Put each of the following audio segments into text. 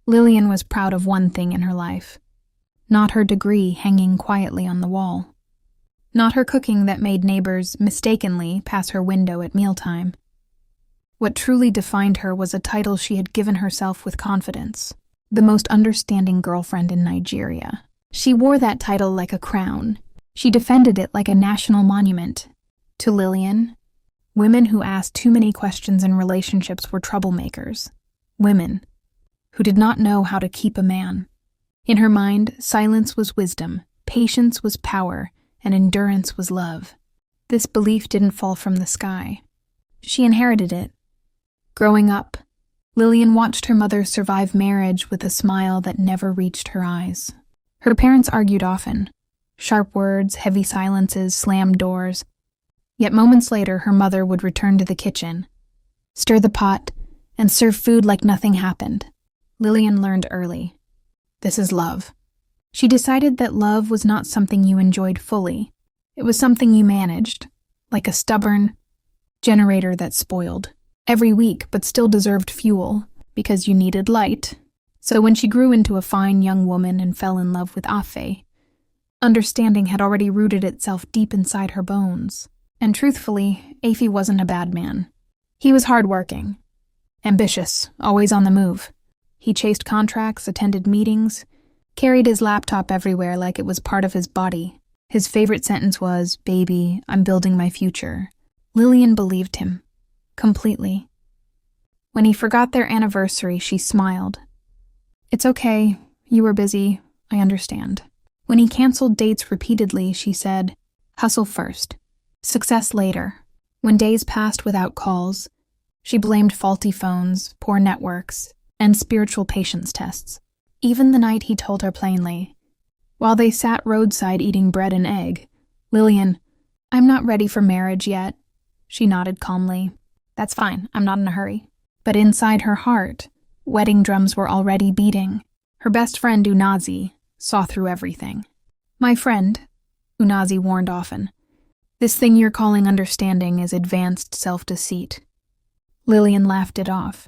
Lillian was proud of one thing in her life. Not her degree hanging quietly on the wall. Not her cooking that made neighbors mistakenly pass her window at mealtime. What truly defined her was a title she had given herself with confidence: the most understanding girlfriend in Nigeria. She wore that title like a crown. She defended it like a national monument. To Lillian, women who asked too many questions in relationships were troublemakers. Women who did not know how to keep a man. In her mind, silence was wisdom, patience was power, and endurance was love. This belief didn't fall from the sky. She inherited it. Growing up, Lillian watched her mother survive marriage with a smile that never reached her eyes. Her parents argued often. Sharp words, heavy silences, slammed doors. Yet moments later, her mother would return to the kitchen, stir the pot, and serve food like nothing happened. Lillian learned early. This is love. She decided that love was not something you enjoyed fully. It was something you managed, like a stubborn generator that spoiled every week but still deserved fuel because you needed light. So when she grew into a fine young woman and fell in love with Afe, understanding had already rooted itself deep inside her bones. And truthfully, Afe wasn't a bad man. He was hardworking, ambitious, always on the move. He chased contracts, attended meetings, carried his laptop everywhere like it was part of his body. His favorite sentence was, "Baby, I'm building my future." Lillian believed him. Completely. When he forgot their anniversary, she smiled. "It's okay. You were busy. I understand." When he canceled dates repeatedly, she said, "Hustle first. Success later." When days passed without calls, she blamed faulty phones, poor networks, and spiritual patience tests. Even the night he told her plainly, while they sat roadside eating bread and egg, "Lillian, I'm not ready for marriage yet." She nodded calmly. "That's fine, I'm not in a hurry." But inside her heart, wedding drums were already beating. Her best friend, Unazi, saw through everything. "My friend," Unazi warned often, "this thing you're calling understanding is advanced self-deceit." Lillian laughed it off.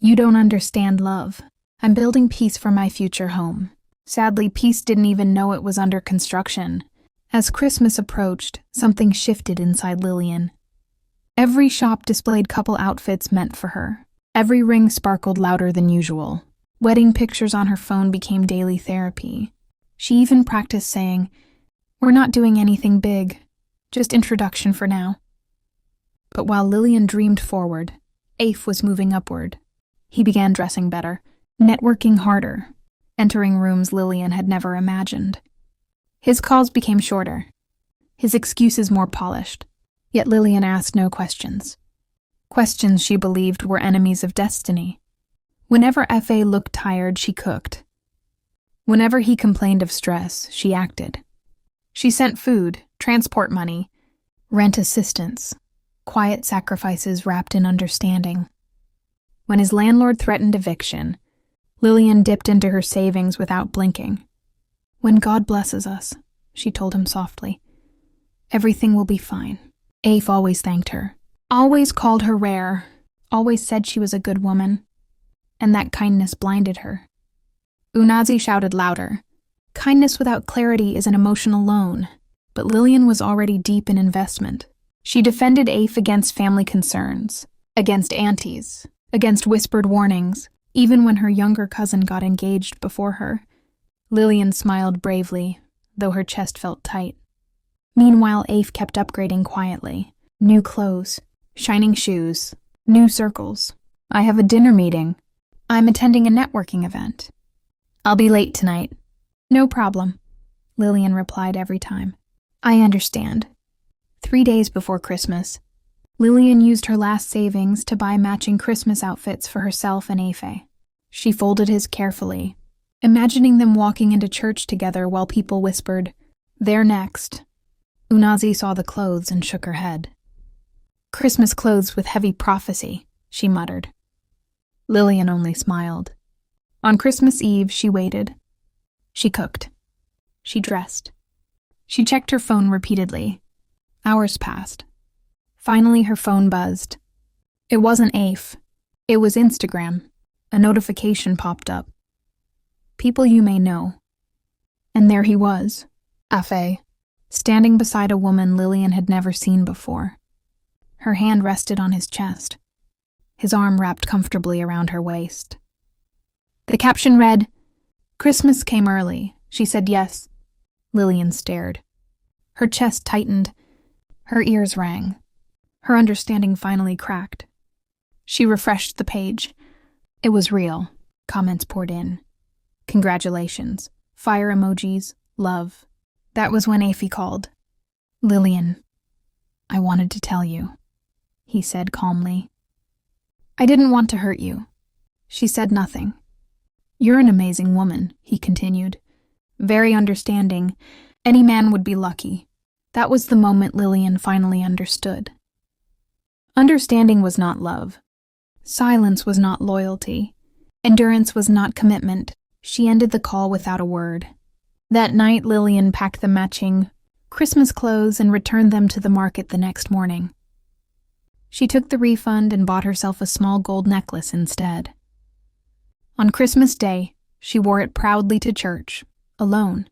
"You don't understand love. I'm building peace for my future home." Sadly, peace didn't even know it was under construction. As Christmas approached, something shifted inside Lillian. Every shop displayed couple outfits meant for her. Every ring sparkled louder than usual. Wedding pictures on her phone became daily therapy. She even practiced saying, "We're not doing anything big, just introduction for now." But while Lillian dreamed forward, Afe was moving upward. He began dressing better, networking harder, entering rooms Lillian had never imagined. His calls became shorter, his excuses more polished, yet Lillian asked no questions. Questions she believed were enemies of destiny. Whenever F.A. looked tired, she cooked. Whenever he complained of stress, she acted. She sent food, transport money, rent assistance, quiet sacrifices wrapped in understanding. When his landlord threatened eviction, Lillian dipped into her savings without blinking. "When God blesses us," she told him softly, "everything will be fine." Afe always thanked her, always called her rare, always said she was a good woman, and that kindness blinded her. Unazi shouted louder. Kindness without clarity is an emotional loan, but Lillian was already deep in investment. She defended Afe against family concerns, against aunties, against whispered warnings, even when her younger cousin got engaged before her. Lillian smiled bravely, though her chest felt tight. Meanwhile, Afe kept upgrading quietly. New clothes, shining shoes, new circles. "I have a dinner meeting. I'm attending a networking event. I'll be late tonight." "No problem," Lillian replied every time. "I understand." 3 days before Christmas, Lillian used her last savings to buy matching Christmas outfits for herself and Afe. She folded his carefully, imagining them walking into church together while people whispered, "They're next." Unazi saw the clothes and shook her head. "Christmas clothes with heavy prophecy," she muttered. Lillian only smiled. On Christmas Eve, she waited. She cooked. She dressed. She checked her phone repeatedly. Hours passed. Finally, her phone buzzed. It wasn't Afe. It was Instagram. A notification popped up. people you may know. And there he was, Afe, standing beside a woman Lillian had never seen before. Her hand rested on his chest, his arm wrapped comfortably around her waist. The caption read, "Christmas came early." She said yes. Lillian stared. Her chest tightened. Her ears rang. Her understanding finally cracked. She refreshed the page. It was real. Comments poured in. Congratulations. Fire emojis. Love. That was when Afi called. "Lillian, I wanted to tell you," he said calmly. "I didn't want to hurt you." She said nothing. "You're an amazing woman," he continued. "Very understanding. Any man would be lucky." That was the moment Lillian finally understood. Understanding was not love. Silence was not loyalty. Endurance was not commitment. She ended the call without a word. That night, Lillian packed the matching Christmas clothes and returned them to the market the next morning. She took the refund and bought herself a small gold necklace instead. On Christmas Day, she wore it proudly to church, alone.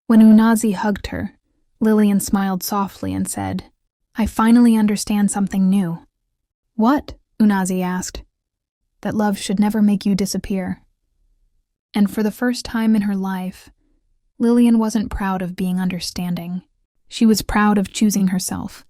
When Unazi hugged her, Lillian smiled softly and said, "I finally understand something new." "What?" Unazi asked. "That love should never make you disappear." And for the first time in her life, Lillian wasn't proud of being understanding. She was proud of choosing herself,